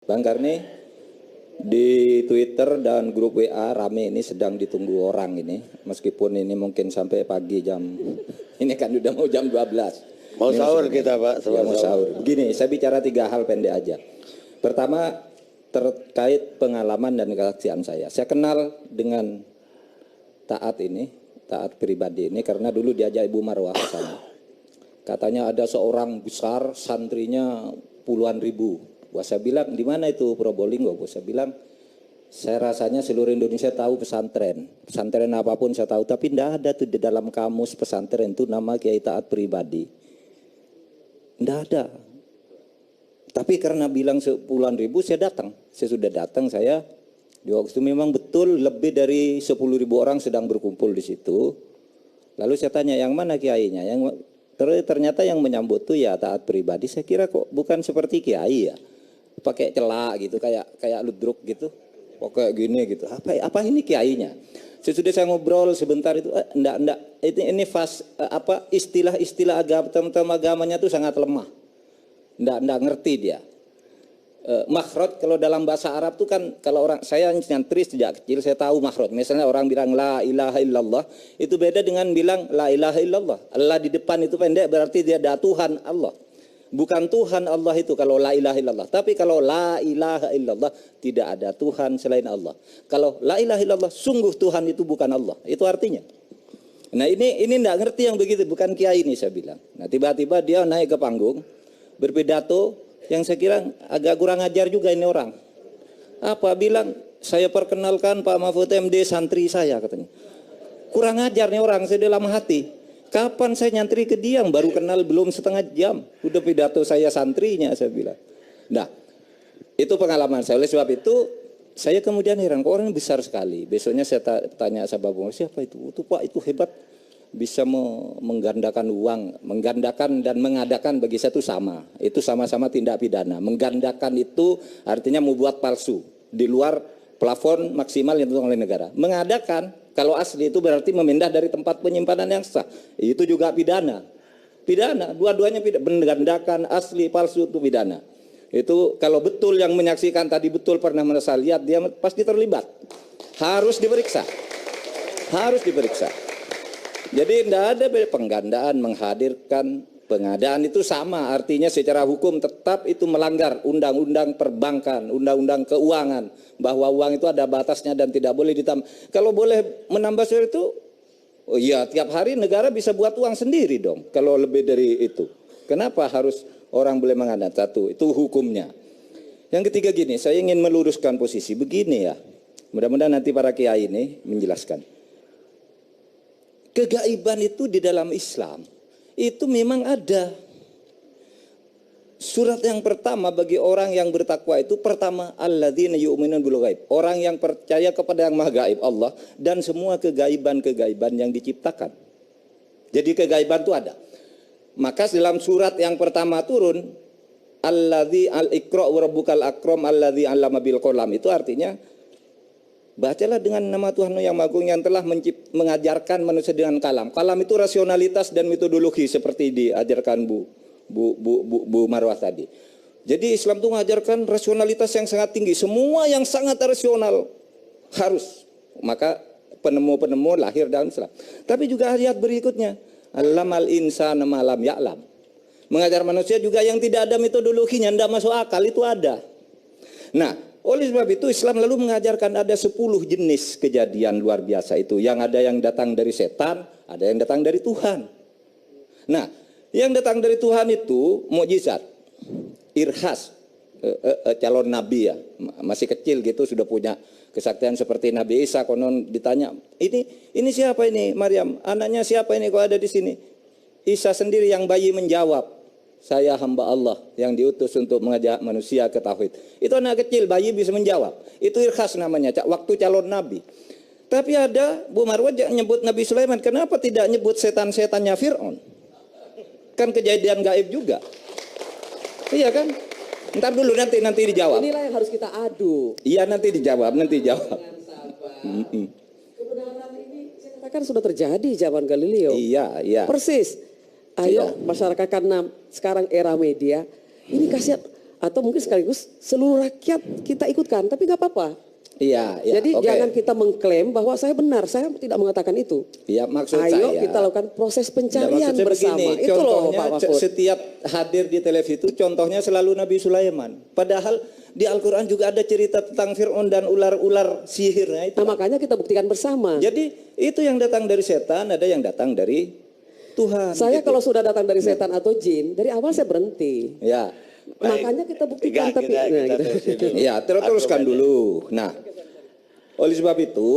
Bang Karni, di Twitter dan grup WA rame ini sedang ditunggu orang ini. Meskipun ini mungkin sampai pagi jam, ini kan udah mau jam 12. Mau sahur kita Pak. Ya, mau sahur. Begini, saya bicara 3 hal pendek aja. Pertama, terkait pengalaman dan kesaksian saya. Saya kenal dengan Taat ini, Taat pribadi ini karena dulu diajak Ibu Marwah ke sana. Katanya ada seorang besar, santrinya puluhan ribu. Wah, saya bilang, di mana itu Probolinggo? Saya bilang, saya rasanya seluruh Indonesia tahu pesantren. Pesantren apapun saya tahu, tapi tidak ada tuh di dalam kamus pesantren itu nama Kiai Taat pribadi. Tidak ada. Tapi karena bilang sepuluhan ribu, saya datang. Saya sudah datang, saya di waktu itu memang betul lebih dari 10.000 orang sedang berkumpul di situ. Lalu saya tanya, yang mana kiainya? Ternyata yang menyambut tuh ya Taat pribadi. Saya kira kok bukan seperti kiai ya, pakai celak gitu, kayak ludruk gitu, kayak gini gitu. Apa ini kiainya? Sesudah saya ngobrol sebentar itu, enggak. Ini istilah-istilah agama, teman-teman agamanya tuh sangat lemah. Enggak ngerti dia. Makhraj kalau dalam bahasa Arab tuh kan, kalau orang saya nyantri sejak kecil saya tahu makhraj. Misalnya orang bilang la ilaha illallah, itu beda dengan bilang la ilaha illallah. Allah di depan itu pendek berarti dia ada Tuhan Allah. Bukan Tuhan Allah itu kalau la ilaha illallah. Tapi kalau la ilaha illallah, tidak ada Tuhan selain Allah. Kalau la ilaha illallah, sungguh Tuhan itu bukan Allah. Itu artinya. Nah ini enggak ngerti yang begitu, bukan kiai ini saya bilang. Nah tiba-tiba dia naik ke panggung, berpidato yang saya kira agak kurang ajar juga ini orang. Apa bilang, saya perkenalkan Pak Mahfud MD santri saya katanya. Kurang ajar nih orang, saya dalam hati. Kapan saya nyantri ke dia yang baru kenal belum setengah jam. Udah pidato saya santrinya, saya bilang. Nah, itu pengalaman saya. Oleh sebab itu, saya kemudian heran, kok orang besar sekali. Besoknya saya tanya sahabat Bung, siapa itu? Itu Pak, itu hebat. Bisa menggandakan uang, menggandakan dan mengadakan bagi saya itu sama. Itu sama-sama tindak pidana. Menggandakan itu artinya membuat palsu di luar plafon maksimal yang ditentukan oleh negara. Mengadakan kalau asli itu berarti memindah dari tempat penyimpanan yang sah. Itu juga pidana. Pidana, dua-duanya pidana. Menggandakan asli palsu itu pidana. Itu kalau betul yang menyaksikan tadi betul pernah merasa lihat, dia pasti terlibat. Harus diperiksa. Harus diperiksa. Jadi tidak ada penggandaan, menghadirkan, pengadaan itu sama. Artinya secara hukum tetap itu melanggar undang-undang perbankan, undang-undang keuangan. Bahwa uang itu ada batasnya dan tidak boleh ditambah. Kalau boleh menambah seperti itu, oh iya tiap hari negara bisa buat uang sendiri dong. Kalau lebih dari itu. Kenapa harus orang boleh mengandalkan? Satu, itu hukumnya. Yang ketiga gini, saya ingin meluruskan posisi. Begini ya, mudah-mudahan nanti para kiai ini menjelaskan. Kegaiban itu di dalam Islam itu memang ada. Surat yang pertama bagi orang yang bertakwa itu pertama alladzina yu'minuna bil ghaib. Orang yang percaya kepada yang maha gaib Allah dan semua kegaiban-kegaiban yang diciptakan. Jadi kegaiban itu ada. Maka dalam surat yang pertama turun alladzi al-iqra wa rabbukal akram alladzi 'allama bil qalam, itu artinya bacalah dengan nama Tuhan yang Maha Agung yang telah mengajarkan manusia dengan kalam. Kalam itu rasionalitas dan metodologi seperti diajarkan Bu Marwah tadi. Jadi Islam itu mengajarkan rasionalitas yang sangat tinggi. Semua yang sangat rasional harus. Maka penemu-penemu lahir dalam Islam. Tapi juga ayat berikutnya. Allamal insana ma lam ya'lam. Mengajar manusia juga yang tidak ada metodologinya, tidak masuk akal, itu ada. Nah, oleh sebab itu Islam lalu mengajarkan ada 10 jenis kejadian luar biasa itu. Yang ada yang datang dari setan, ada yang datang dari Tuhan. Nah, yang datang dari Tuhan itu mukjizat, irhas, calon nabi ya, masih kecil gitu sudah punya kesaktian seperti Nabi Isa. Konon ditanya, ini siapa ini Maryam? Anaknya siapa ini kok ada di sini? Isa sendiri yang bayi menjawab, saya hamba Allah yang diutus untuk mengajak manusia ke tauhid. Itu anak kecil, bayi bisa menjawab. Itu irkhas namanya, waktu calon nabi. Tapi ada, Bu Marwah nyebut Nabi Sulaiman. Kenapa tidak nyebut setan-setannya Fir'aun? Kan kejadian gaib juga. Iya kan? Ntar dulu nanti dijawab. Inilah yang harus kita adu. Iya nanti dijawab. Kebenaran ini saya katakan sudah terjadi zaman Galileo. Iya. Persis. Ayo masyarakat karena sekarang era media, ini kasihan atau mungkin sekaligus seluruh rakyat kita ikutkan, tapi nggak apa-apa. Iya, ya, Jadi oke. jangan kita mengklaim bahwa saya benar, saya tidak mengatakan itu. Iya, maksud Ayo saya. kita lakukan proses Nah, pencarian maksud saya bersama. begini, Itu loh contohnya Pak Mahfud. setiap hadir di televisi itu contohnya selalu Nabi Sulaiman. Padahal di Al-Quran juga ada cerita tentang Fir'aun dan ular-ular sihirnya itu. Nah, makanya kita buktikan bersama. Jadi itu yang datang dari setan, ada yang datang dari Tuhan. Saya gitu. kalau sudah datang dari setan atau jin, dari awal saya berhenti. Ya, Makanya kita buktikan. Kita- Tapi kita nah, gitu. teruskan dulu. ya teruskan dulu. Nah, oleh sebab itu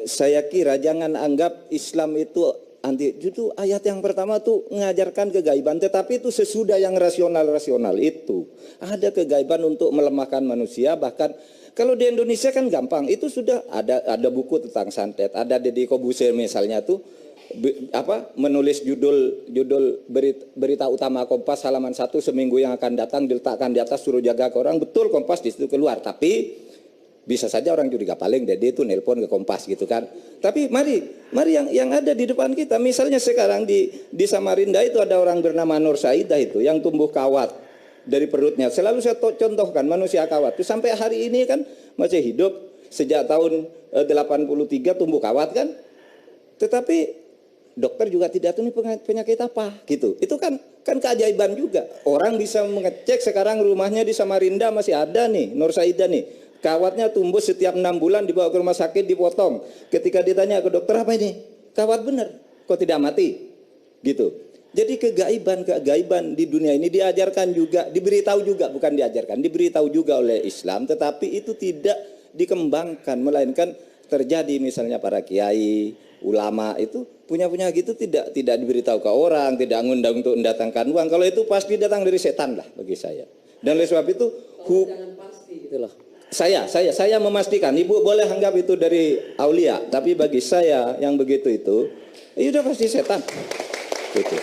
saya kira jangan anggap Islam itu anti. Justru ayat yang pertama tuh mengajarkan kegaiban, tetapi itu sesudah yang rasional itu. Ada kegaiban untuk melemahkan manusia, bahkan kalau di Indonesia kan gampang, itu sudah ada buku tentang santet, ada Deddy Corbuzier misalnya tuh menulis judul berita utama Kompas halaman 1 seminggu yang akan datang diletakkan di atas suruh jaga ke orang, betul Kompas di situ keluar, tapi bisa saja orang curiga paling Deddy itu nelpon ke Kompas gitu kan. Tapi mari yang ada di depan kita, misalnya sekarang di Samarinda itu ada orang bernama Nur Saidah itu yang tumbuh kawat dari perutnya. Selalu saya contohkan manusia kawat itu sampai hari ini kan masih hidup, sejak tahun 83 tumbuh kawat kan. Tetapi dokter juga tidak tahu ini penyakit apa gitu. Itu kan keajaiban juga. Orang bisa mengecek sekarang rumahnya di Samarinda masih ada nih Nur Saidah nih. Kawatnya tumbuh setiap 6 bulan dibawa ke rumah sakit dipotong. Ketika ditanya ke dokter apa ini? Kawat benar. Kok tidak mati? Gitu. Jadi keajaiban di dunia ini diajarkan juga, diberitahu juga, bukan diajarkan, diberitahu juga oleh Islam, tetapi itu tidak dikembangkan, melainkan terjadi misalnya para kiai, ulama itu punya gitu tidak diberitahu ke orang, tidak ngundang untuk mendatangkan uang. Kalau itu pasti datang dari setan lah bagi saya. Dan oleh sebab itu Jangan pasti gitu loh. saya memastikan, Ibu boleh anggap itu dari aulia, tapi bagi saya yang begitu itu udah pasti setan. Gitu.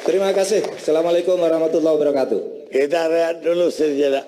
Terima kasih. Assalamualaikum warahmatullahi wabarakatuh. Kita rehat dulu sejenak.